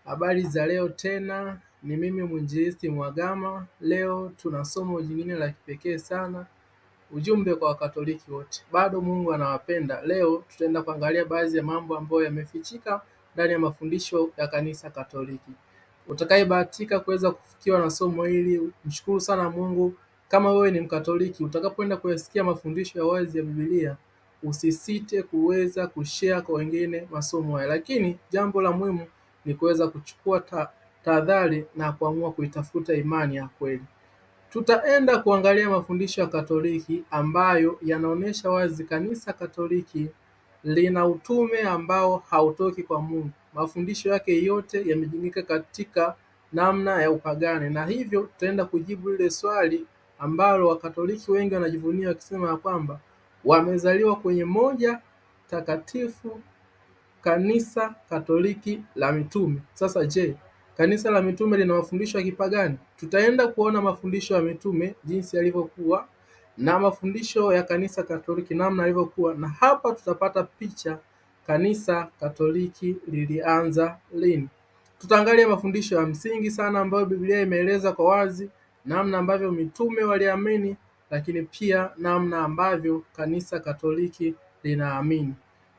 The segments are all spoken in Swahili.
Habari za leo tena, ni mimi mwinjilisti Mhagama. Leo tuna somo jingine la kipekee sana, ujumbe kwa Wakatoliki wote. Bado Mungu anawapenda. Leo tutaenda kuangalia baadhi ya mambo ambayo yamefichika ndani ya mafundisho ya Kanisa Katoliki. Utakayebahatika kuweza kufikiwa na somo hili, mshukuru sana Mungu. Kama wewe ni Mkatoliki, utakapoenda kuyasikia mafundisho ya wazi ya Biblia, usisite kuweza kushare kwa wengine masomo haya. Lakini jambo la muhimu ni kuweza kuchukua tahadhari na kuamua kuitafuta imani ya kweli. Tutaenda kuangalia mafundisho ya Katoliki ambayo yanaonyesha wazi Kanisa Katoliki lina utume ambao hautoki kwa Mungu. Mafundisho yake yote yamejengeka katika namna ya upagani, na hivyo tutaenda kujibu ile swali ambalo Wakatoliki wengi wanajivunia wakisema ya kwamba wamezaliwa kwenye moja takatifu, Kanisa Katoliki la mitume. Sasa je, kanisa la mitume lina mafundisho ya kipagani? Tutaenda kuona mafundisho ya mitume jinsi yalivyokuwa na mafundisho ya Kanisa Katoliki namna yalivyokuwa, na hapa tutapata picha Kanisa Katoliki lilianza lini. Tutaangalia mafundisho ya msingi sana ambayo Biblia imeeleza kwa wazi namna ambavyo mitume waliamini, lakini pia namna ambavyo Kanisa Katoliki linaamini.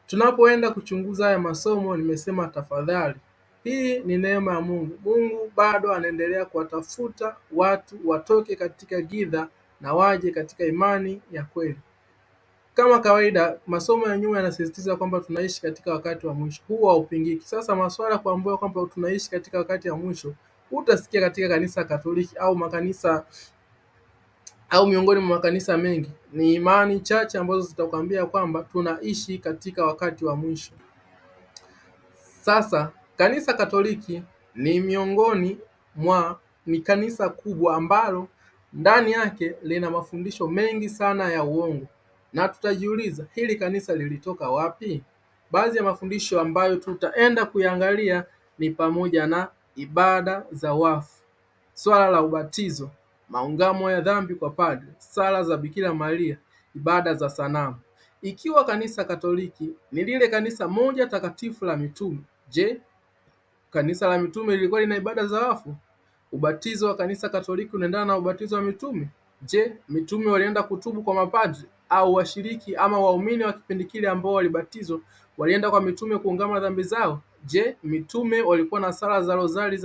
Tunapoenda kuchunguza haya masomo, nimesema tafadhali, hii ni neema ya Mungu. Mungu bado anaendelea kuwatafuta watu watoke katika giza na waje katika imani ya kweli. Kama kawaida, masomo ya nyuma yanasisitiza kwamba tunaishi katika wakati wa mwisho. Huu haupingiki. Sasa maswala kuambiwa kwamba tunaishi katika wakati wa mwisho, utasikia katika Kanisa Katoliki au makanisa au miongoni mwa makanisa mengi. Ni imani chache ambazo zitakwambia kwamba tunaishi katika wakati wa mwisho. Sasa Kanisa Katoliki ni kanisa kubwa ambalo ndani yake lina mafundisho mengi sana ya uongo, na tutajiuliza hili kanisa lilitoka wapi? Baadhi ya mafundisho ambayo tutaenda kuyangalia ni pamoja na ibada za wafu, swala la ubatizo, maungamo ya dhambi kwa padri, sala za Bikira Maria, ibada za sanamu. Ikiwa Kanisa Katoliki ni lile kanisa moja takatifu la mitume, je, kanisa la mitume lilikuwa lina ibada za wafu? Ubatizo wa Kanisa Katoliki unaendana na ubatizo wa mitume? Je, mitume walienda kutubu kwa mapadri, au washiriki ama waumini wa kipindi kile ambao walibatizwa walienda kwa mitume kuungama dhambi zao? Je, mitume walikuwa na sala za rozari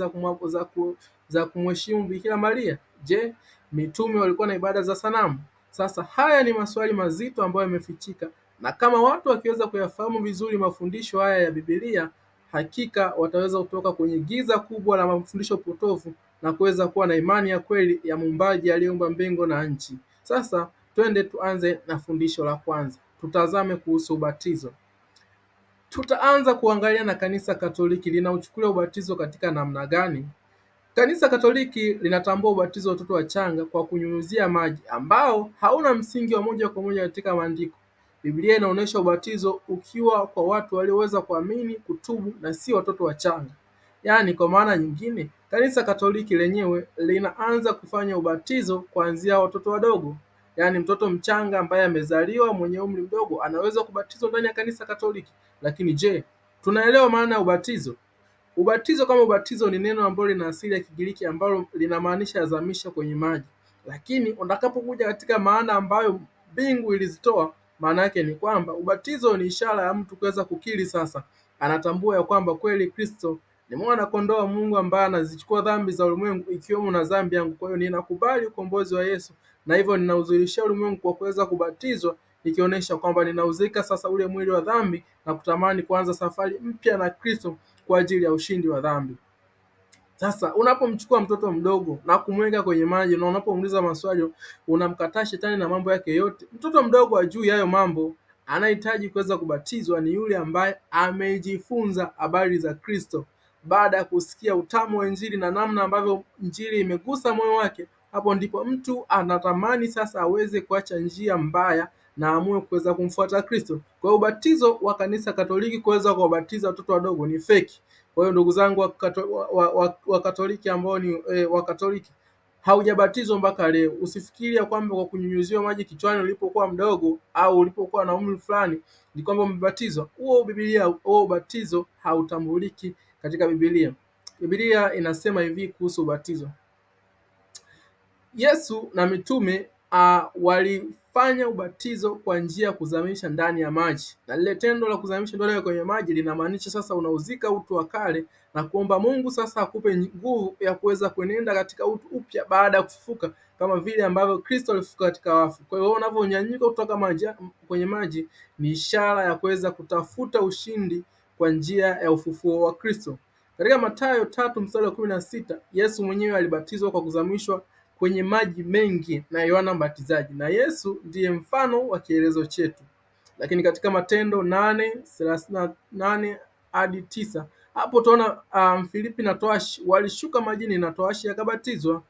za kumheshimu Bikira Maria? Je, mitume walikuwa na ibada za sanamu? Sasa haya ni maswali mazito ambayo yamefichika, na kama watu wakiweza kuyafahamu vizuri mafundisho haya ya Biblia, hakika wataweza kutoka kwenye giza kubwa la mafundisho potofu na kuweza kuwa na imani ya kweli ya Muumbaji aliyeumba mbingu na nchi. Sasa twende tuanze na fundisho la kwanza. Tutazame kuhusu ubatizo. Tutaanza kuangalia na Kanisa Katoliki linauchukulia ubatizo katika namna gani. Kanisa Katoliki linatambua ubatizo wa watoto wachanga kwa kunyunyuzia maji ambao hauna msingi wa moja kwa moja katika maandiko. Biblia inaonyesha ubatizo ukiwa kwa watu walioweza kuamini, kutubu, na si watoto wachanga. Yaani kwa maana nyingine, Kanisa Katoliki lenyewe linaanza kufanya ubatizo kuanzia watoto wadogo. Yaani mtoto mchanga ambaye amezaliwa mwenye umri mdogo anaweza kubatizwa ndani ya Kanisa Katoliki. Lakini je, tunaelewa maana ya ubatizo? Ubatizo kama ubatizo ni neno ambalo lina asili ya Kigiriki ambalo linamaanisha azamisha kwenye maji. Lakini utakapokuja katika maana ambayo mbingu ilizitoa, maana yake ni kwamba ubatizo ni ishara ya mtu kuweza kukiri sasa. Anatambua ya kwamba kweli Kristo ni mwana kondoo wa Mungu ambaye anazichukua dhambi za ulimwengu ikiwemo na dhambi yangu. Kwa hiyo ninakubali ukombozi wa Yesu, na hivyo ninaudhihirisha ulimwengu kwa kuweza kubatizwa, ikionyesha kwamba ninauzika sasa ule mwili wa dhambi na kutamani kuanza safari mpya na Kristo kwa ajili ya ushindi wa dhambi. Sasa unapomchukua mtoto mdogo na kumweka kwenye maji na unapomuuliza maswali, unamkataa shetani na mambo yake yote. Mtoto mdogo hajui hayo mambo. Anahitaji kuweza kubatizwa ni yule ambaye amejifunza habari za Kristo. Baada ya kusikia utamu wa Injili na namna ambavyo Injili imegusa moyo wake, hapo ndipo mtu anatamani sasa aweze kuacha njia mbaya na amue kuweza kumfuata Kristo. Kwa hiyo ubatizo wa Kanisa Katoliki kuweza kuwabatiza watoto wadogo ni feki. Kwa hiyo ndugu zangu wa Katoliki ambao ni Wakatoliki, haujabatizwa mpaka leo, usifikiria kwamba kwa kunyunyuziwa maji kichwani ulipokuwa mdogo au ulipokuwa na umri fulani ni kwamba umebatizwa. Huo ubatizo hautambuliki katika Biblia. Biblia inasema hivi kuhusu ubatizo. Yesu na mitume walifanya ubatizo kwa njia ya kuzamisha ndani ya maji, na lile tendo la kuzamisha ndani kwenye maji linamaanisha sasa unauzika utu wa kale na kuomba Mungu sasa akupe nguvu ya kuweza kuenenda katika utu upya baada ya kufufuka, kama vile ambavyo Kristo alifufuka katika wafu. Kwa hiyo unavyonyanyuka kutoka kwenye maji ni ishara ya kuweza kutafuta ushindi kwa njia ya ufufuo wa Kristo. Katika Mathayo 3:16 Yesu mwenyewe alibatizwa kwa kuzamishwa kwenye maji mengi na Yohana Mbatizaji, na Yesu ndiye mfano wa kielezo chetu. Lakini katika Matendo 8:38 hadi 9 hapo tunaona Filipi na Toashi walishuka majini na Toashi akabatizwa.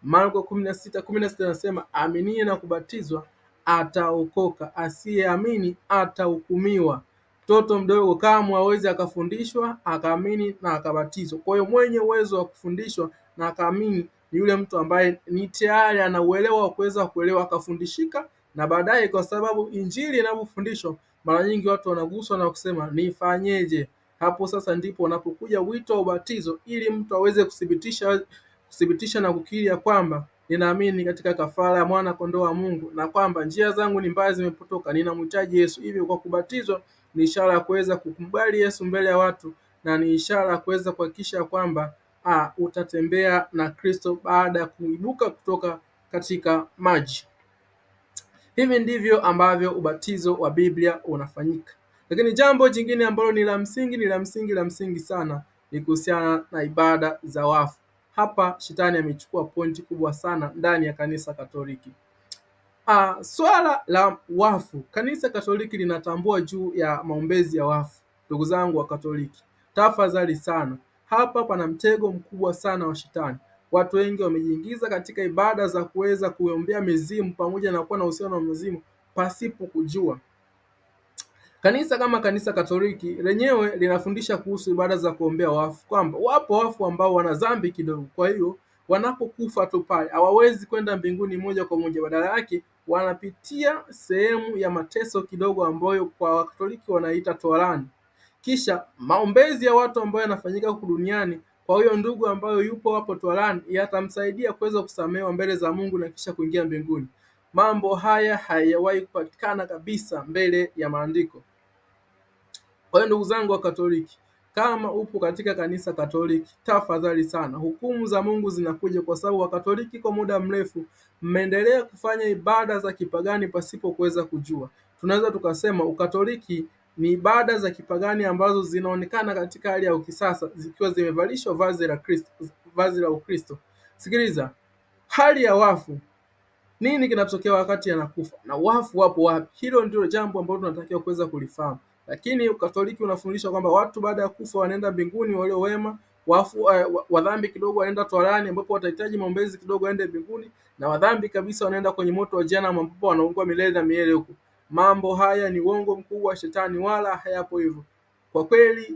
Marko 16:16 anasema aminie na kubatizwa ataokoka, asiyeamini atahukumiwa. Mtoto mdogo kama hawezi akafundishwa akaamini na akabatizwa. Kwa hiyo mwenye uwezo wa kufundishwa na akaamini ni yule mtu ambaye ni tayari ana uelewa wa kuweza kuelewa akafundishika, na baadaye kwa sababu injili inapofundishwa mara nyingi watu wanaguswa na kusema nifanyeje. Hapo sasa ndipo unapokuja wito wa ubatizo, ili mtu aweze kuthibitisha na kukiri ya kwamba ninaamini katika kafara ya mwana kondoo wa Mungu, na kwamba njia zangu ni mbaya zimepotoka, ninamhitaji Yesu. Hivyo kwa kubatizwa ni ishara ya kuweza kukubali Yesu mbele ya watu, na ni ishara ya kuweza kuhakikisha kwamba utatembea na Kristo baada ya kuibuka kutoka katika maji. Hivi ndivyo ambavyo ubatizo wa Biblia unafanyika. Lakini jambo jingine ambalo ni la msingi sana ni kuhusiana na ibada za wafu. Hapa shetani amechukua pointi kubwa sana ndani ya kanisa Katoliki. Swala la wafu, kanisa Katoliki linatambua juu ya maombezi ya wafu. Ndugu zangu wa Katoliki, tafadhali sana, hapa pana mtego mkubwa sana wa shetani. Watu wengi wamejiingiza katika ibada za kuweza kuombea mizimu pamoja na kuwa na uhusiano na mizimu pasipo kujua. Kanisa kama kanisa Katoliki lenyewe linafundisha kuhusu ibada za kuombea wafu, kwamba wapo wafu ambao wana dhambi kidogo, kwa hiyo wanapokufa tu pale hawawezi kwenda mbinguni moja kwa moja, badala yake wanapitia sehemu ya mateso kidogo ambayo kwa Wakatoliki wanaita toharani. Kisha maombezi ya watu ambayo yanafanyika huku duniani kwa huyo ndugu ambayo yupo hapo toharani yatamsaidia kuweza kusamehewa mbele za Mungu na kisha kuingia mbinguni. Mambo haya hayawahi kupatikana kabisa mbele ya maandiko. Kwa hiyo ndugu zangu wa Katoliki, kama upo katika kanisa Katoliki, tafadhali sana, hukumu za Mungu zinakuja, kwa sababu Wakatoliki kwa muda mrefu mmeendelea kufanya ibada za kipagani pasipo kuweza kujua. Tunaweza tukasema Ukatoliki ni ibada za kipagani ambazo zinaonekana katika hali ya ukisasa zikiwa zimevalishwa vazi la Ukristo. Sikiliza, hali ya wafu, nini kinatokea wakati anakufa na wafu wapo wapi? Hilo ndilo jambo ambalo tunatakiwa kuweza kulifahamu. Lakini Ukatoliki unafundisha kwamba watu baada ya kufa wanaenda mbinguni, walio wema, wafu wa dhambi kidogo wanaenda toharani ambapo watahitaji maombezi kidogo waende mbinguni, na wadhambi kabisa wanaenda kwenye moto wa jehanamu ambapo wanaungua milele na milele huko. Mambo haya ni uongo mkubwa wa shetani, wala hayapo hivyo. Kwa kweli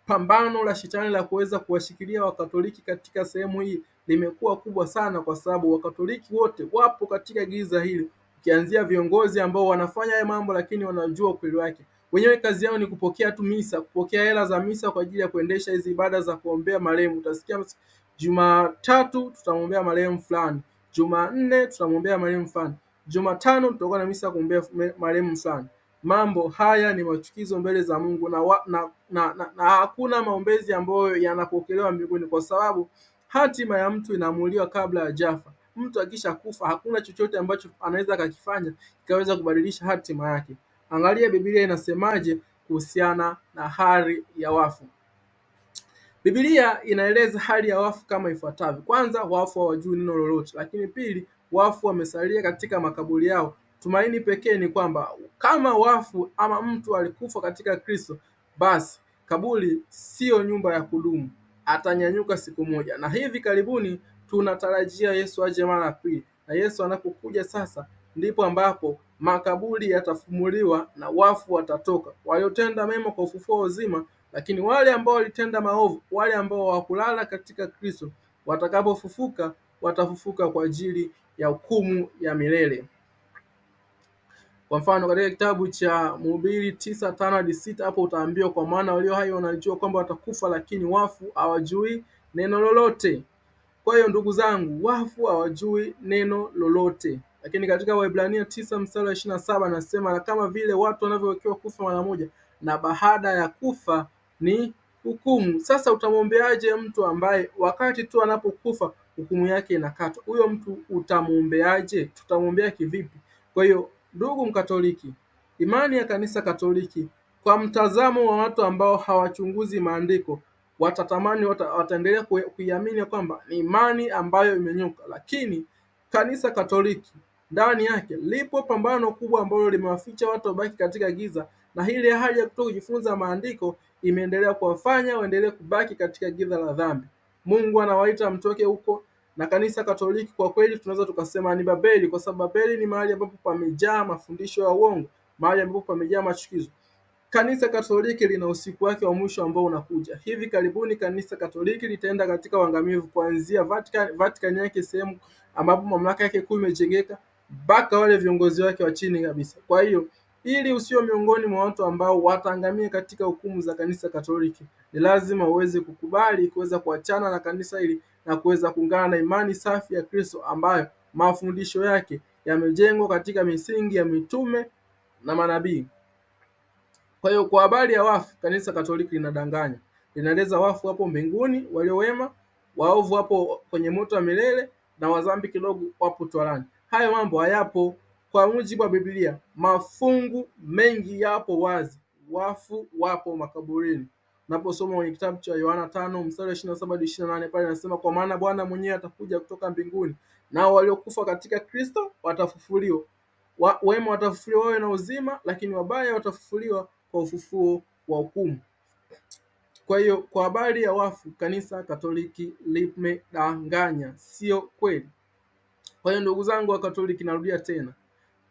pambano la shetani la kuweza kuwashikilia Wakatoliki katika sehemu hii limekuwa kubwa sana, kwa sababu Wakatoliki wote wapo katika giza hili, ukianzia viongozi ambao wanafanya haya mambo lakini wanajua ukweli wake. Wenyewe kazi yao ni kupokea tu misa, kupokea hela za misa kwa ajili ya kuendesha hizi ibada za kuombea marehemu. Utasikia Jumatatu tutamwombea marehemu fulani, Jumanne tutamwombea marehemu fulani, Jumatano tutakuwa na misa kuombea marehemu fulani. Mambo haya ni machukizo mbele za Mungu, na hakuna maombezi ambayo yanapokelewa mbinguni, kwa sababu hatima ya mtu inaamuliwa kabla ya jafa. Mtu akisha kufa hakuna chochote ambacho anaweza akakifanya kikaweza kubadilisha hatima yake. Angalia Biblia inasemaje kuhusiana na hali ya wafu. Biblia inaeleza hali ya wafu kama ifuatavyo. Kwanza, wafu hawajui neno lolote. Lakini pili, wafu wamesalia katika makaburi yao. Tumaini pekee ni kwamba kama wafu ama mtu alikufa katika Kristo, basi kaburi sio nyumba ya kudumu, atanyanyuka siku moja. Na hivi karibuni tunatarajia Yesu aje mara ya pili, na Yesu anapokuja sasa ndipo ambapo makaburi yatafumuliwa na wafu watatoka, waliotenda mema kwa ufufuo uzima, lakini wale ambao walitenda maovu, wale ambao hawakulala katika Kristo, watakapofufuka watafufuka kwa ajili ya hukumu ya milele. Kwa mfano katika kitabu cha Mhubiri 9:5-6 hapo utaambiwa, kwa maana walio hai wanajua kwamba watakufa, lakini wafu hawajui neno lolote. Kwa hiyo ndugu zangu, wafu hawajui neno lolote. Lakini katika Waebrania 9 mstari wa 27 anasema, na kama vile watu wanavyowekewa kufa mara moja, na baada ya kufa ni hukumu. Sasa utamwombeaje mtu ambaye wakati tu anapokufa hukumu yake inakatwa? Huyo mtu utamwombeaje? Tutamwombea kivipi? Kwa hiyo ndugu Mkatoliki, imani ya kanisa Katoliki kwa mtazamo wa watu ambao hawachunguzi maandiko watatamani wataendelea kuiamini kwamba ni imani ambayo imenyoka, lakini kanisa Katoliki ndani yake lipo pambano kubwa ambalo limewaficha watu wabaki katika giza, na ile hali ya kutoka kujifunza maandiko imeendelea kuwafanya waendelee kubaki katika giza la dhambi. Mungu anawaita mtoke huko, na kanisa Katoliki kwa kweli tunaweza tukasema ni Babeli, kwa sababu Babeli ni mahali ambapo pamejaa mafundisho ya uongo, mahali ambapo pamejaa machukizo. Kanisa Katoliki lina usiku wake wa mwisho ambao unakuja. Hivi karibuni kanisa Katoliki litaenda katika uangamivu, kuanzia Vatican yake, sehemu ambapo mamlaka yake kuu imejengeka, mpaka wale viongozi wake wa chini kabisa. Kwa hiyo ili usio miongoni mwa watu ambao wataangamia katika hukumu za kanisa Katoliki, ni lazima uweze kukubali kuweza kuachana na kanisa hili na kuweza kuungana na imani safi ya Kristo ambayo mafundisho yake yamejengwa katika misingi ya mitume na manabii. Kwa hiyo kwa habari ya wafu, kanisa Katoliki linadanganya. Linaeleza wafu hapo mbinguni walio wema, waovu hapo kwenye moto wa milele, na wazambi kidogo wapo toharani. Hayo mambo hayapo kwa mujibu wa Biblia. Mafungu mengi yapo wazi. Wafu wapo makaburini. Naposoma kwenye kitabu cha Yohana 5 mstari wa 27 hadi 28, pale anasema, kwa maana Bwana mwenyewe atakuja kutoka mbinguni, nao waliokufa katika Kristo watafufuliwa. Wema watafufuliwa wawe na uzima, lakini wabaya watafufuliwa kwa ufufuo wa hukumu. Kwa hiyo kwa habari ya wafu, kanisa Katoliki limedanganya, sio kweli. Kwa hiyo ndugu zangu wa Katoliki, narudia tena,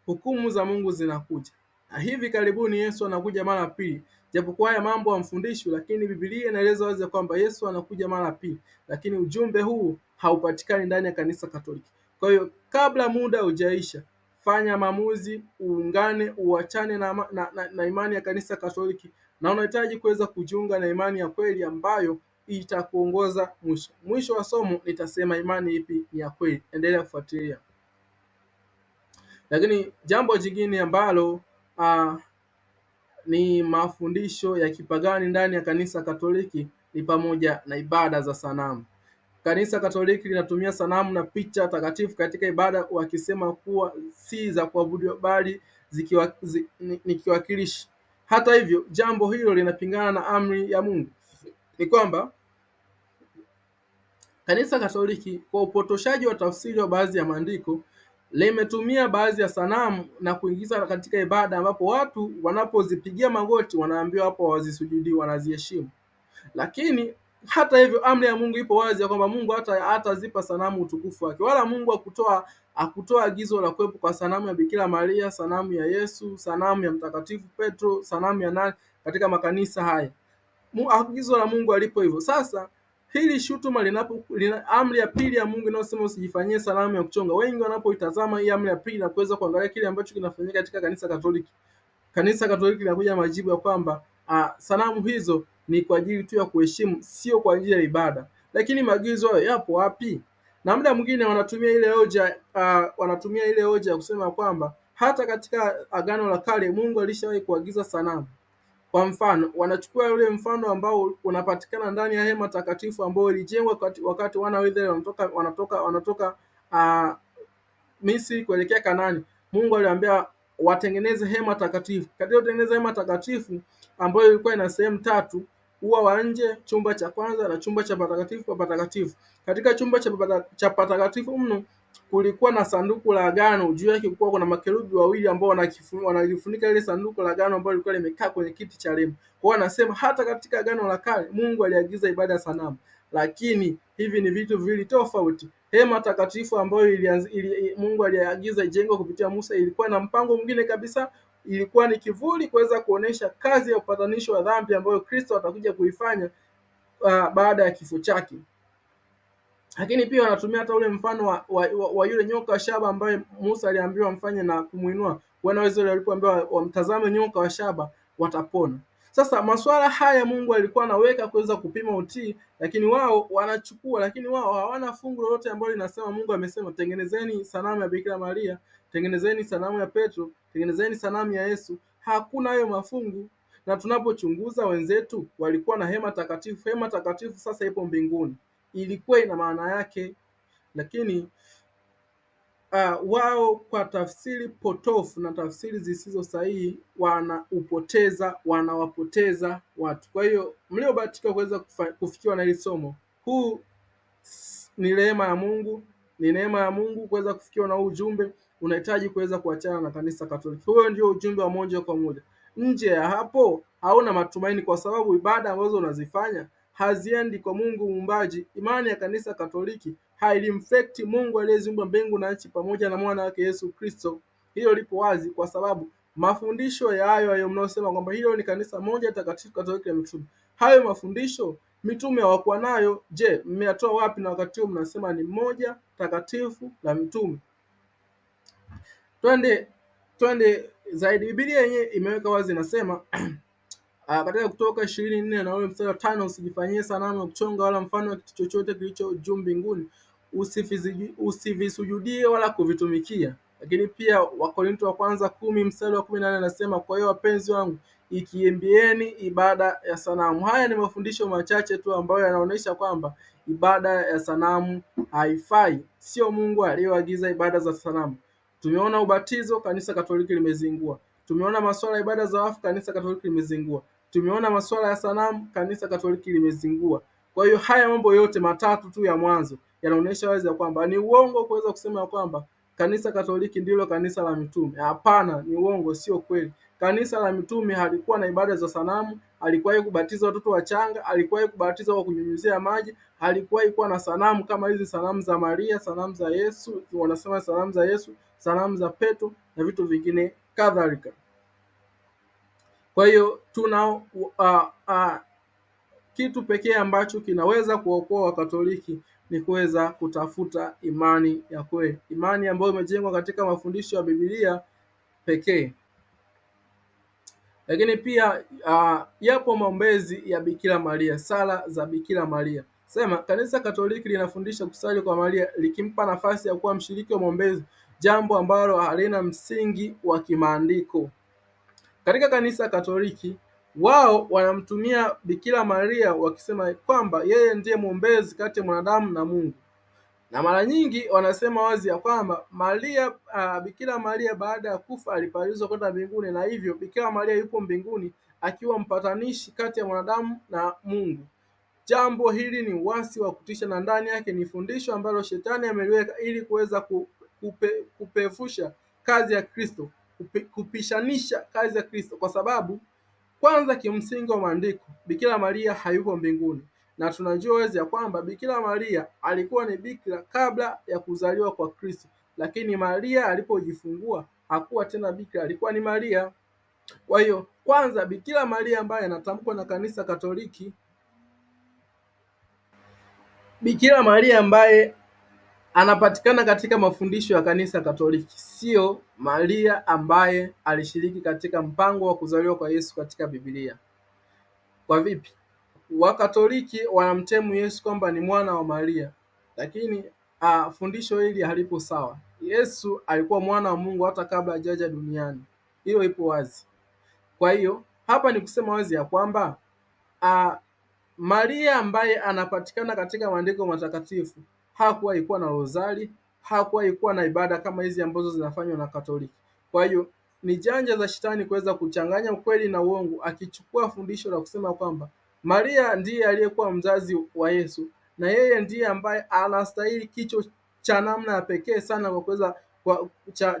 hukumu za Mungu zinakuja, na hivi karibuni Yesu anakuja mara pili. Japokuwa haya mambo hamfundishwi, lakini Biblia inaeleza wazi kwamba Yesu anakuja mara pili, lakini ujumbe huu haupatikani ndani ya kanisa Katoliki. Kwa hiyo kabla muda hujaisha, fanya maamuzi, uungane, uachane na imani ya kanisa Katoliki, na unahitaji kuweza kujiunga na imani ya kweli ambayo itakuongoza mwisho. Mwisho wa somo nitasema imani ipi ni ya kweli. Endelea kufuatilia. Lakini jambo jingine ambalo ni mafundisho ya kipagani ndani ya kanisa Katoliki ni pamoja na ibada za sanamu. Kanisa Katoliki linatumia sanamu na picha takatifu katika ibada, wakisema kuwa si za kuabudu bali ni kiwakilishi. Hata hivyo, jambo hilo linapingana na amri ya Mungu. Ni kwamba kanisa Katoliki kwa upotoshaji wa tafsiri wa baadhi ya maandiko limetumia baadhi ya sanamu na kuingiza katika ibada, ambapo watu wanapozipigia magoti wanaambiwa hapo wazisujudie, wanaziheshimu. Lakini hata hivyo amri ya Mungu ipo wazi ya kwamba Mungu hatazipa sanamu utukufu wake, wala Mungu hakutoa agizo la kuwepo kwa sanamu ya Bikira Maria, sanamu ya Yesu, sanamu ya Mtakatifu Petro, sanamu ya nani katika makanisa haya. Agizo la Mungu alipo hivyo. Sasa hili shutuma amri ya pili ya Mungu inayosema usijifanyie sanamu ya kuchonga, wengi wanapoitazama hii amri ya pili na kuweza kuangalia kile ambacho kinafanyika katika kanisa Katoliki, kanisa Katoliki linakuja majibu ya kwamba sanamu hizo ni kwa ajili tu ya kuheshimu, sio kwa ajili ya ibada. Lakini maagizo hayo yapo wapi? Na muda mwingine wanatumia ile hoja ya kusema kwamba hata katika Agano la Kale Mungu alishawahi kuagiza sanamu. Kwa mfano, wanachukua ule mfano ambao unapatikana ndani ya hema takatifu ambayo ilijengwa wakati wana wa Israeli wanatoka Misri kuelekea Kanaani. Mungu aliwaambia watengeneze hema takatifu. Katika kutengeneza hema takatifu ambayo ilikuwa ina sehemu tatu, ua wa nje, chumba cha kwanza na chumba cha patakatifu pa patakatifu. Katika chumba cha patakatifu mno kulikuwa na sanduku la agano, juu yake kulikuwa kuna makerubi wawili ambao wanalifunika ile sanduku la agano ambalo lilikuwa limekaa kwenye kiti cha rehema. Kwa hiyo anasema hata katika Agano la Kale Mungu aliagiza ibada ya sanamu, lakini hivi ni vitu viwili tofauti. Hema takatifu ambayo Mungu aliagiza ijengwe kupitia Musa ilikuwa na mpango mwingine kabisa, ilikuwa ni kivuli kuweza kuonesha kazi ya upatanisho wa dhambi ambayo Kristo atakuja kuifanya baada ya kifo chake. Lakini pia wanatumia hata ule mfano wa yule nyoka wa shaba ambaye Musa aliambiwa amfanye na kumuinua. Wana wa Israeli walipoambiwa wamtazame nyoka wa shaba watapona. Sasa masuala haya Mungu alikuwa anaweka kuweza kupima utii, lakini wao wanachukua, lakini wao hawana fungu lolote ambalo linasema Mungu amesema tengenezeni sanamu ya Bikira Maria, tengenezeni sanamu ya Petro, tengenezeni sanamu ya Yesu. Hakuna hayo mafungu. Na tunapochunguza wenzetu walikuwa na hema takatifu. Hema takatifu sasa ipo mbinguni, ilikuwa ina maana yake, lakini wao kwa tafsiri potofu na tafsiri zisizo sahihi wanawapoteza watu. Kwa hiyo mliobahatika kuweza kufikiwa na hili somo, huu ni rehema ya Mungu, ni neema ya Mungu kuweza kufikiwa na huu ujumbe. Unahitaji kuweza kuachana na kanisa Katoliki. Huo ndio ujumbe wa moja kwa moja. Nje ya hapo hauna matumaini, kwa sababu ibada ambazo unazifanya haziendi kwa Mungu muumbaji. Imani ya kanisa Katoliki hailimfekti Mungu aliyeziumba mbingu na nchi pamoja na mwana wake Yesu Kristo. Hilo lipo wazi, kwa sababu mafundisho ya hayo mnaosema kwamba hilo ni kanisa moja takatifu Katoliki la mitume, hayo mafundisho mitume hawakuwa nayo. Je, mmeyatoa wapi? Na wakati huo mnasema ni moja takatifu la mitume. Twende zaidi. Biblia yenyewe imeweka wazi, nasema katika Kutoka 24 na ule mstari wa 5, usijifanyie sanamu ya kuchonga wala mfano wa kitu chochote kilicho juu mbinguni, usivisujudie wala kuvitumikia. Lakini pia Wakorintho wa kwanza 10 mstari wa 18 anasema, kwa hiyo wapenzi wangu, ikiimbieni ibada ya sanamu. Haya ni mafundisho machache tu ambayo yanaonyesha kwamba ibada ya sanamu haifai. Sio Mungu aliyoagiza ibada za sanamu. Tumeona ubatizo, kanisa Katoliki limezingua. Tumeona masuala ya ibada za wafu, kanisa Katoliki limezingua. Tumeona masuala ya sanamu, kanisa Katoliki limezingua. Kwa hiyo haya mambo yote matatu tu ya mwanzo yanaonyesha wazi ya kwamba ni uongo kuweza kusema kwamba kanisa Katoliki ndilo kanisa la mitume. Hapana, ni uongo, sio kweli. Kanisa la mitume halikuwa na ibada za sanamu, halikuwahi kubatiza watoto wachanga, halikuwahi kubatiza kwa kunyunyizia maji, halikuwahi kuwa na sanamu kama hizi sanamu za Maria, sanamu za Yesu, wanasema sanamu za Yesu, sanamu za Petro na vitu vingine kadhalika. Kwa hiyo tuna kitu pekee ambacho kinaweza kuokoa Wakatoliki ni kuweza kutafuta imani ya kweli, imani ambayo imejengwa katika mafundisho ya Biblia pekee. Lakini pia yapo maombezi ya Bikira Maria, sala za Bikira Maria. Sema kanisa Katoliki linafundisha kusali kwa Maria likimpa nafasi ya kuwa mshiriki wa maombezi, jambo ambalo halina msingi wa kimaandiko. Katika kanisa Katoliki wao wanamtumia Bikira Maria wakisema kwamba yeye ndiye mwombezi kati ya mwanadamu na Mungu, na mara nyingi wanasema wazi ya kwamba Bikira Maria baada ya kufa alipalizwa kwenda mbinguni, na hivyo Bikira Maria yupo mbinguni akiwa mpatanishi kati ya mwanadamu na Mungu. Jambo hili ni uasi wa kutisha, na ndani yake ni fundisho ambalo shetani ameliweka ili kuweza kupevusha kazi ya Kristo, kupishanisha kazi ya Kristo, kwa sababu kwanza, kimsingi wa maandiko, Bikira Maria hayupo mbinguni, na tunajua wazi ya kwamba Bikira Maria alikuwa ni bikira kabla ya kuzaliwa kwa Kristo, lakini Maria alipojifungua hakuwa tena bikira, alikuwa ni Maria. Kwa hiyo kwanza, Bikira Maria ambaye anatamkwa na kanisa Katoliki, Bikira Maria ambaye anapatikana katika mafundisho ya kanisa Katoliki, sio Maria ambaye alishiriki katika mpango wa kuzaliwa kwa Yesu katika Biblia. Kwa vipi? Wakatoliki wanamtemu Yesu kwamba ni mwana wa Maria, lakini fundisho hili halipo sawa. Yesu alikuwa mwana wa Mungu hata kabla hajaja duniani, hiyo ipo wazi. Kwa hiyo hapa ni kusema wazi ya kwamba Maria ambaye anapatikana katika maandiko matakatifu hakuwahi kuwa na rozari, hakuwahi kuwa na ibada kama hizi ambazo zinafanywa na Katoliki. Kwa hiyo ni janja za shetani kuweza kuchanganya ukweli na uongo, akichukua fundisho la kusema kwamba Maria ndiye aliyekuwa mzazi wa Yesu na yeye ndiye ambaye anastahili kicho cha namna ya pekee sana kwa kuweza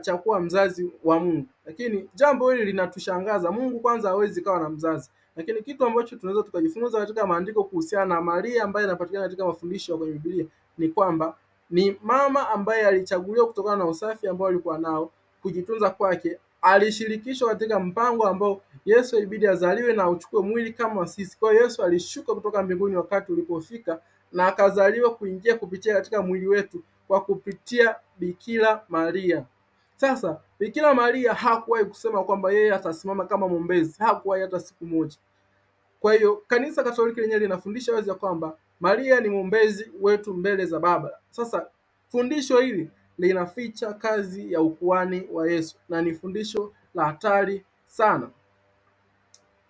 cha kuwa mzazi wa Mungu. Lakini jambo hili linatushangaza. Mungu kwanza hawezi kawa na mzazi. Lakini kitu ambacho tunaweza tukajifunza katika maandiko kuhusiana na Maria ambaye anapatikana katika mafundisho kwenye Biblia ni kwamba ni mama ambaye alichaguliwa kutokana na usafi ambao alikuwa nao, kujitunza kwake. Alishirikishwa katika mpango ambao Yesu ilibidi azaliwe na uchukue mwili kama sisi. Kwa hiyo Yesu alishuka kutoka mbinguni wakati ulipofika na akazaliwa kuingia kupitia katika mwili wetu kwa kupitia Bikira Maria. Sasa Bikira Maria hakuwahi kusema kwamba yeye atasimama kama mwombezi, hakuwahi hata siku moja. Kwa hiyo kanisa Katoliki lenyewe linafundisha wazi kwamba Maria ni mwombezi wetu mbele za Baba. Sasa fundisho hili linaficha kazi ya ukuhani wa Yesu na ni fundisho la hatari sana.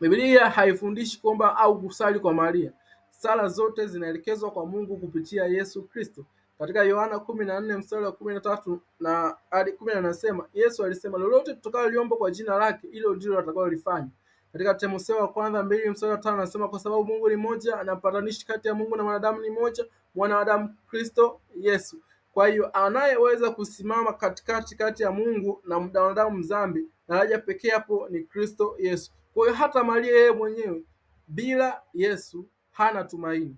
Biblia haifundishi kwamba au kusali kwa Maria. Sala zote zinaelekezwa kwa Mungu kupitia Yesu Kristo. Katika Yohana 14 mstari wa 13 na hadi 10 anasema, Yesu alisema, lolote tutakalo kwa jina lake hilo ndilo atakalolifanya. Katika Timotheo wa kwanza 2 mstari wa 5 anasema, kwa sababu Mungu ni mmoja na mpatanishi kati ya Mungu na wanadamu ni mmoja, mwanadamu Kristo Yesu. Kwa hiyo anayeweza kusimama kati ya Mungu na mwanadamu mdhambi na haja pekee hapo ni Kristo Yesu. Kwa hiyo hata Maria yeye mwenyewe bila Yesu hana tumaini.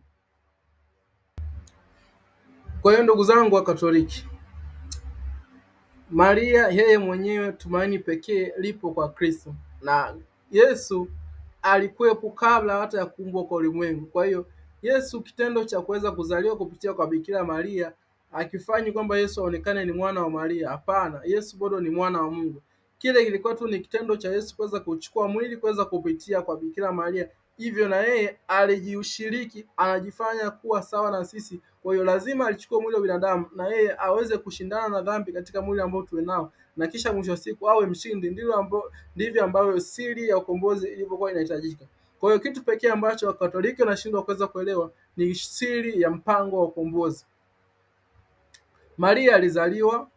Kwa hiyo ndugu zangu wa Katoliki, Maria yeye mwenyewe tumaini pekee lipo kwa Kristo, na Yesu alikuwepo kabla hata ya kuumbwa kwa ulimwengu. Kwa hiyo Yesu, kitendo cha kuweza kuzaliwa kupitia kwa Bikira Maria akifanyi kwamba Yesu aonekane ni mwana wa Maria. Hapana, Yesu bado ni mwana wa Mungu. Kile kilikuwa tu ni kitendo cha Yesu kuweza kuchukua mwili kuweza kupitia kwa Bikira Maria, hivyo na yeye alijiushiriki, anajifanya kuwa sawa na sisi. Kwa hiyo lazima alichukua mwili wa binadamu na yeye aweze kushindana na dhambi katika mwili ambao tunao, na kisha mwisho wa siku awe mshindi. Ndivyo ambavyo siri ya ukombozi ilivyokuwa inahitajika. Kwa hiyo kitu pekee ambacho Wakatoliki wanashindwa kuweza kuelewa ni siri ya mpango wa ukombozi. Maria alizaliwa,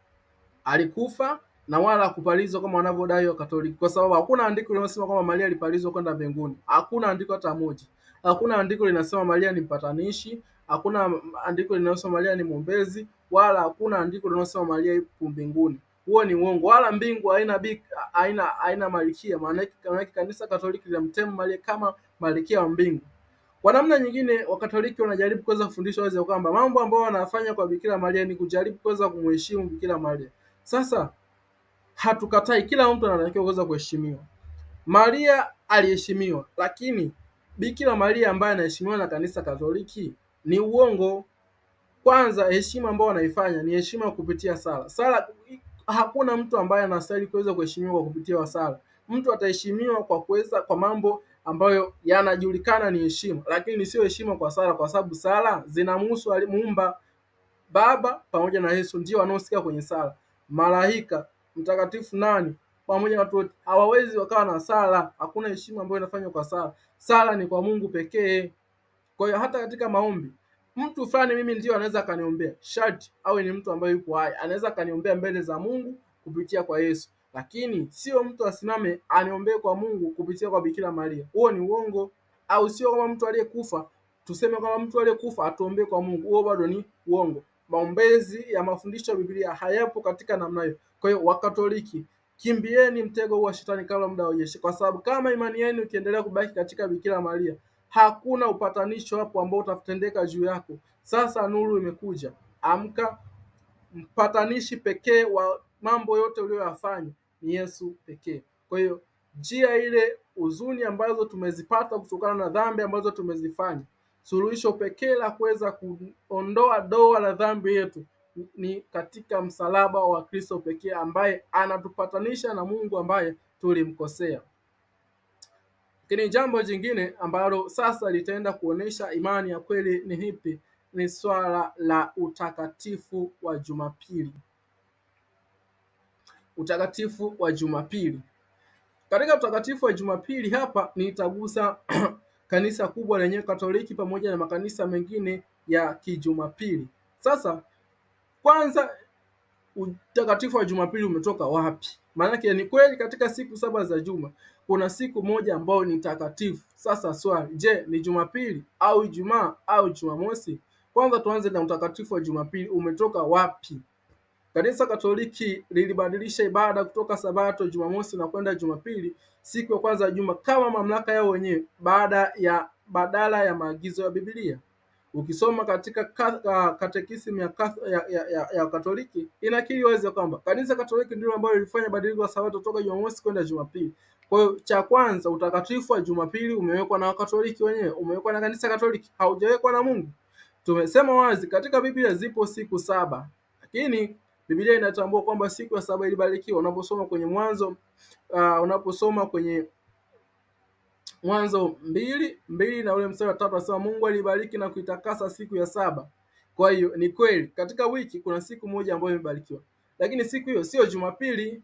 alikufa na wala kupalizwa kama wanavyodai Wakatoliki, kwa sababu hakuna andiko linalosema kwamba Maria alipalizwa kwenda mbinguni. Hakuna andiko hata moja. Hakuna andiko linasema Maria ni mpatanishi, hakuna andiko linalosema Maria ni mwombezi, wala hakuna andiko linalosema Maria yupo mbinguni. Huo ni uongo. Wala mbingu haina malkia. Maana kanisa Katoliki linamtema Maria kama malkia wa mbingu. Kwa namna nyingine, Wakatoliki wanajaribu kuweza kufundisha wazi kwamba mambo ambayo wanafanya kwa Bikira Maria ni kujaribu kuweza kumheshimu Bikira Maria. Sasa hatukatai, kila mtu anatakiwa kuweza kuheshimiwa. Maria aliheshimiwa, lakini Bikira Maria ambaye anaheshimiwa na kanisa Katoliki ni uongo. Kwanza, heshima ambayo wanaifanya ni heshima kupitia sala. Sala, hakuna mtu ambaye anastahili kuweza kuheshimiwa kwa kupitia sala. Mtu ataheshimiwa kwa mambo ambayo yanajulikana ni heshima, lakini sio heshima kwa sala, kwa sababu sala zinamhusu Muumba Baba pamoja na Yesu, ndio wanaosikia kwenye sala. Malaika, mtakatifu nani pamoja na watu wote hawawezi wakawa na sala. Hakuna heshima ambayo inafanywa kwa sala. Sala ni kwa Mungu pekee. Kwa hiyo hata katika maombi, mtu fulani mimi ndio anaweza kaniombea, sharti awe ni mtu ambaye yupo hai, anaweza kaniombea mbele za Mungu kupitia kwa Yesu, lakini sio mtu asimame aniombee kwa Mungu kupitia kwa Bikira Maria. Huo ni uongo. Au sio kama mtu aliyekufa tuseme kama mtu aliyekufa atuombee kwa Mungu, huo bado ni uongo. Maombezi ya mafundisho ya Biblia hayapo katika namna hiyo. Kwa hiyo Wakatoliki, kimbieni mtego wa shetani kabla muda haujaisha, kwa sababu kama imani yenu ikiendelea kubaki katika Bikira Maria, hakuna upatanisho hapo ambao utatendeka juu yako. Sasa nuru imekuja. Amka, mpatanishi pekee wa mambo yote uliyoyafanya ni Yesu pekee. Kwa hiyo njia ile huzuni ambazo tumezipata kutokana na dhambi ambazo tumezifanya, suluhisho pekee la kuweza kuondoa doa la dhambi yetu ni katika msalaba wa Kristo pekee, ambaye anatupatanisha na Mungu ambaye tulimkosea. Lakini jambo jingine ambalo sasa litaenda kuonesha imani ya kweli ni hipi, ni swala la utakatifu wa Jumapili. Utakatifu wa Jumapili. Katika utakatifu wa Jumapili hapa nitagusa kanisa kubwa lenye Katoliki pamoja na makanisa mengine ya kijumapili. Sasa kwanza, utakatifu wa Jumapili umetoka wapi? Maana ni kweli katika siku 7 za juma kuna siku moja ambayo ni takatifu. Sasa swali, je, ni Jumapili au Ijumaa au Jumamosi? Kwanza tuanze na utakatifu wa Jumapili umetoka wapi? Kanisa Katoliki lilibadilisha ibada kutoka Sabato Jumamosi na kwenda Jumapili, siku ya kwanza ya juma, kama mamlaka yao wenyewe badala ya maagizo ya Biblia. Ukisoma katika katekisimu ya Katoliki inakiri wazi kwamba kanisa Katoliki ndilo ambalo lilifanya badiliko la Sabato kutoka Jumamosi kwenda Jumapili. Kwa hiyo cha kwanza, utakatifu wa Jumapili umewekwa na Wakatoliki wenyewe, umewekwa na kanisa Katoliki, haujawekwa na Mungu. Tumesema wazi katika Biblia zipo siku 7, lakini Biblia inatambua kwamba siku ya 7 ilibarikiwa. Unaposoma kwenye Mwanzo, unaposoma kwenye Mwanzo 2:2 na ule mstari wa 3 anasema Mungu alibariki na kuitakasa siku ya saba. Kwa hiyo ni kweli katika wiki kuna siku moja ambayo imebarikiwa, lakini siku hiyo sio Jumapili,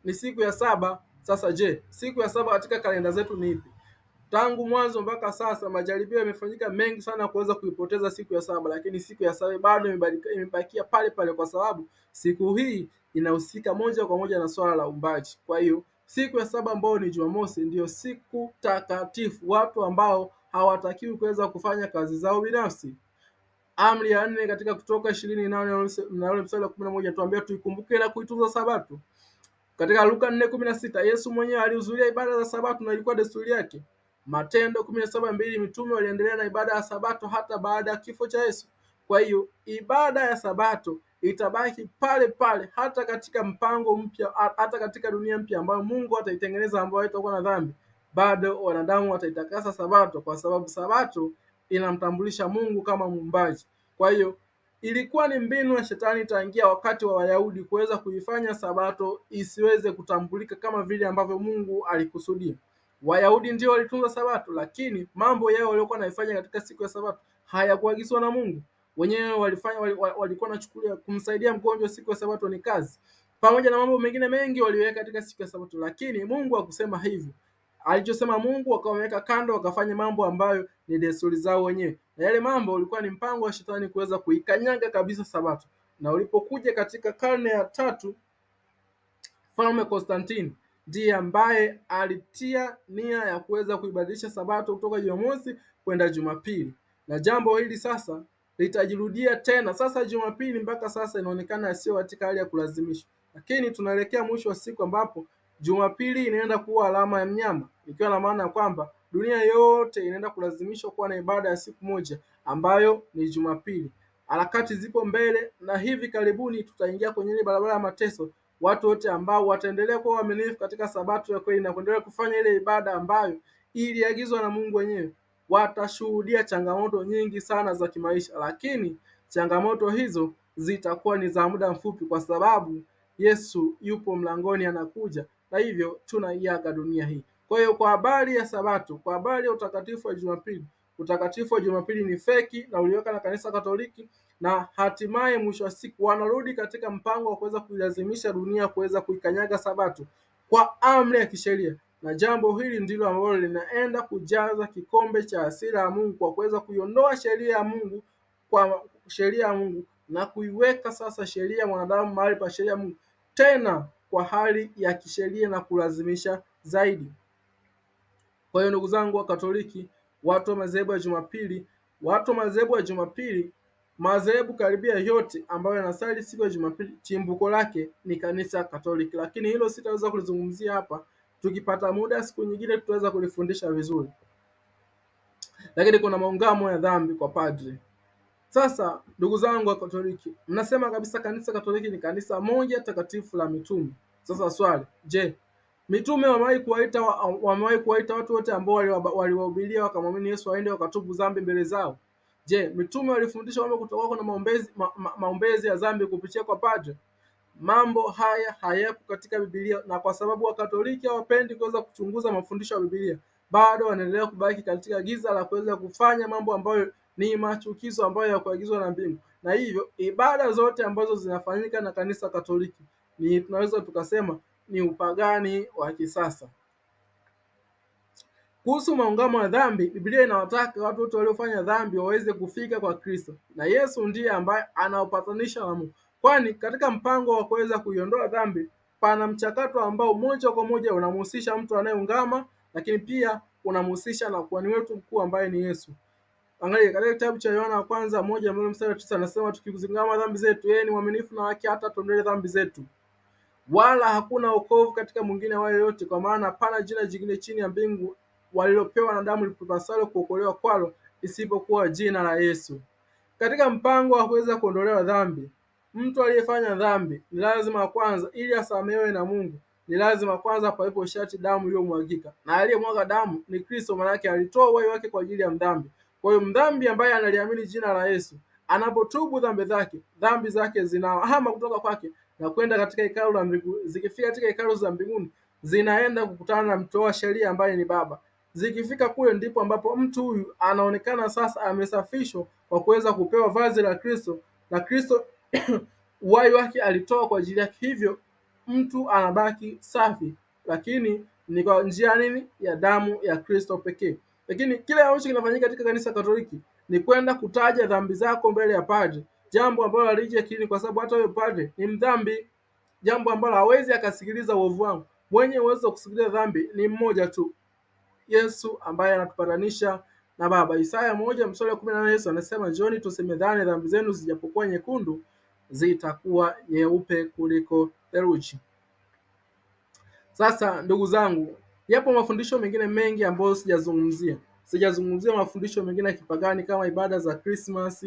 ni siku ya saba. Sasa je, siku ya saba katika kalenda zetu ni ipi? Tangu mwanzo mpaka sasa majaribio yamefanyika mengi sana kuweza kuipoteza siku ya saba, lakini siku ya saba bado imebakia pale pale, kwa sababu siku hii inahusika moja kwa moja na swala la uumbaji. Kwa hiyo siku ya saba ambayo ni Jumamosi ndiyo siku takatifu, watu ambao hawatakiwi kuweza kufanya kazi zao binafsi. Amri ya 4 katika Kutoka 28 na ule mstari wa 11 tuambia tuikumbuke na kuitunza Sabato. Katika Luka 4:16 Yesu mwenyewe alihudhuria ibada za Sabato na ilikuwa desturi yake. Matendo 17:2 mitume waliendelea na ibada ya Sabato hata baada ya kifo cha Yesu. Kwa hiyo ibada ya Sabato itabaki pale pale hata katika mpango mpya, hata katika dunia mpya ambayo Mungu ataitengeneza, ambayo haitakuwa na dhambi. Bado wanadamu wataitakasa Sabato, kwa sababu Sabato inamtambulisha Mungu kama muumbaji. Kwa hiyo ilikuwa ni mbinu ya shetani tangia wakati wa Wayahudi kuweza kuifanya Sabato isiweze kutambulika kama vile ambavyo Mungu alikusudia. Wayahudi ndio walitunza Sabato, lakini mambo yao waliokuwa naifanya katika siku ya Sabato hayakuagizwa na Mungu. Wenyewe walikuwa wanachukulia kumsaidia mgonjwa siku ya Sabato ni kazi, pamoja na mambo mengine mengi waliweka katika siku ya Sabato, lakini Mungu hakusema hivyo. Alichosema Mungu wakaweka kando, wakafanya mambo ambayo ni desturi zao wenyewe, na yale mambo ulikuwa ni mpango wa shetani kuweza kuikanyaga kabisa Sabato. Na ulipokuja katika karne ya 3, Mfalme Konstantini ndiye ambaye alitia nia ya kuweza kuibadilisha Sabato kutoka Jumamosi kwenda Jumapili, na jambo hili sasa litajirudia tena. Sasa Jumapili mpaka sasa inaonekana sio katika hali ya kulazimishwa, lakini tunaelekea mwisho wa siku ambapo Jumapili inaenda kuwa alama ya mnyama, ikiwa na maana ya kwamba dunia yote inaenda kulazimishwa kuwa na ibada ya siku moja ambayo ni Jumapili. Harakati zipo mbele, na hivi karibuni tutaingia kwenye ile barabara ya mateso. Watu wote ambao wataendelea kuwa waaminifu katika Sabato ya kweli na kuendelea kufanya ile ibada ambayo iliagizwa na Mungu wenyewe, watashuhudia changamoto nyingi sana za kimaisha, lakini changamoto hizo zitakuwa ni za muda mfupi, kwa sababu Yesu yupo mlangoni anakuja, na hivyo tunaiaga dunia hii. Kwa hiyo kwa habari ya Sabato, kwa habari ya utakatifu wa Jumapili, utakatifu wa Jumapili ni feki na uliweka na kanisa Katoliki, na hatimaye mwisho wa siku wanarudi katika mpango wa kuweza kuilazimisha dunia kuweza kuikanyaga Sabato kwa amri ya kisheria, na jambo hili ndilo ambalo linaenda kujaza kikombe cha hasira ya Mungu kwa kuweza kuiondoa sheria ya Mungu kwa sheria ya Mungu na kuiweka sasa sheria ya mwanadamu mahali pa sheria ya Mungu, tena kwa hali ya kisheria na kulazimisha zaidi. Kwa hiyo ndugu zangu wa Katoliki, watu wa madhehebu ya Jumapili, madhehebu karibia yote ambayo yanasali siku ya Jumapili, chimbuko lake ni kanisa Katoliki, lakini hilo sitaweza kulizungumzia hapa. Tukipata muda siku nyingine tutaweza kulifundisha vizuri. Lakini kuna maungamo ya dhambi kwa padri. Sasa ndugu zangu wa Katoliki, mnasema kabisa kanisa Katoliki ni kanisa moja takatifu la mitume. Sasa swali, je, mitume wamewahi kuwaita watu wote ambao waliwahubiria wakamwamini Yesu waende wakatubu dhambi mbele zao? Je, mitume walifundisha kwamba kutakuwa na maombezi ya dhambi kupitia kwa padre? Mambo haya hayapo katika Biblia, na kwa sababu Wakatoliki hawapendi kuweza kuchunguza mafundisho ya Biblia, bado wanaendelea kubaki katika giza la kuweza kufanya mambo ambayo ni machukizo ambayo yakuagizwa na mbingu. Na hivyo ibada zote ambazo zinafanyika na kanisa Katoliki tunaweza tukasema ni upagani wa kisasa. Kuhusu maungamo ya dhambi, Biblia inawataka watu wote waliofanya dhambi waweze kufika kwa Kristo, na Yesu ndiye ambaye anaupatanisha na Mungu. Kwani katika mpango wa kuweza kuiondoa dhambi pana mchakato ambao moja kwa moja unamhusisha mtu anayeungama, lakini pia unamhusisha na kuhani wetu mkuu ambaye ni Yesu. Angalia katika kitabu cha Yohana 1:1-9 anasema, tukizingama dhambi zetu yeye ni mwaminifu na haki hata tuondoe dhambi zetu. Wala hakuna wokovu katika mwingine wa yoyote, kwa maana hapana jina jingine chini ya mbingu walilopewa wanadamu lipasalo kuokolewa kwalo isipokuwa jina la Yesu. Katika mpango wa kuweza kuondolewa dhambi, mtu aliyefanya dhambi ni lazima kwanza, ili asamehewe na Mungu, ni lazima kwanza pawepo sharti damu iliyomwagika, na aliyemwaga damu ni Kristo, maana yake alitoa uhai wake kwa ajili ya mdhambi. Kwa hiyo mdhambi ambaye analiamini jina la Yesu, anapotubu dhambi zake zinahama kutoka kwake na kwenda katika hekalu la mbinguni. Zikifika katika hekalu za mbinguni, zinaenda kukutana na mtoa sheria ambaye ni Baba. Zikifika kule ndipo ambapo mtu huyu anaonekana sasa amesafishwa kwa kuweza kupewa vazi la Kristo, na Kristo uhai wake alitoa kwa ajili yake, hivyo mtu anabaki safi, lakini ni kwa njia nini? Ya damu ya Kristo pekee. Lakini kile ambacho kinafanyika katika kanisa Katoliki ni kwenda kutaja dhambi zako mbele ya padre, jambo ambalo haliji akilini, kwa sababu hata huyo padre ni mdhambi, jambo ambalo hawezi akasikiliza uovu wangu. Mwenye uwezo wa kusikiliza dhambi ni mmoja tu, Yesu, ambaye anatupatanisha na Baba. Isaya 1:18 Yesu anasema, njooni tusemezane, dhambi zenu zijapokuwa nyekundu zitakuwa nyeupe kuliko theluji. Sasa ndugu zangu, yapo mafundisho mengine mengi ambayo sijazungumzia mafundisho mengine ya kipagani kama ibada za Christmas,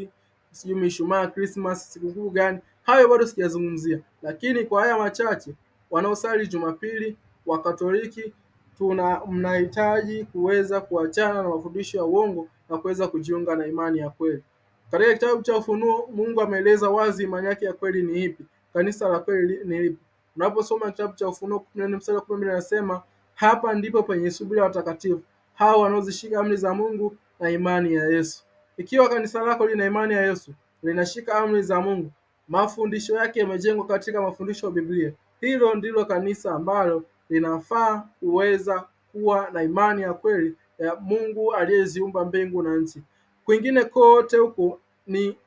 sijui mishumaa Christmas, sikukuu gani, hayo bado sijazungumzia. Lakini kwa haya machache, wanaosali Jumapili wa Katoliki mnahitaji kuweza kuachana na mafundisho ya uongo na kuweza kujiunga na imani ya kweli. Katika kitabu cha Ufunuo, Mungu ameeleza wazi imani yake ya kweli ni ipi, kanisa la kweli ni lipi. Unaposoma kitabu cha Ufunuo 14:12 anasema, hapa ndipo penye subira ya watakatifu, hao wanaozishika amri za Mungu na imani ya Yesu. Ikiwa kanisa lako lina imani ya Yesu, linashika amri za Mungu, mafundisho yake yamejengwa katika mafundisho ya Biblia, hilo ndilo kanisa ambalo linafaa kuweza kuwa na imani ya kweli ya Mungu aliyeziumba mbingu na nchi. Kwingine kote huko ni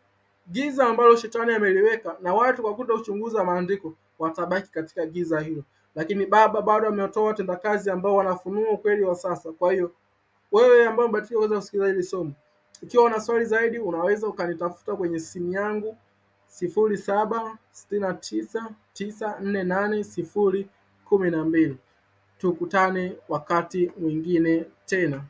giza ambalo shetani ameliweka, na watu kwa kutochunguza maandiko watabaki katika giza hilo. Lakini Baba bado ametoa watendakazi ambao wanafunua ukweli wa sasa. Kwa hiyo wewe ambao umebahatika kuweza kusikiliza hili somo, ikiwa una swali zaidi, unaweza ukanitafuta kwenye simu yangu 0769948012. Tukutane wakati mwingine tena.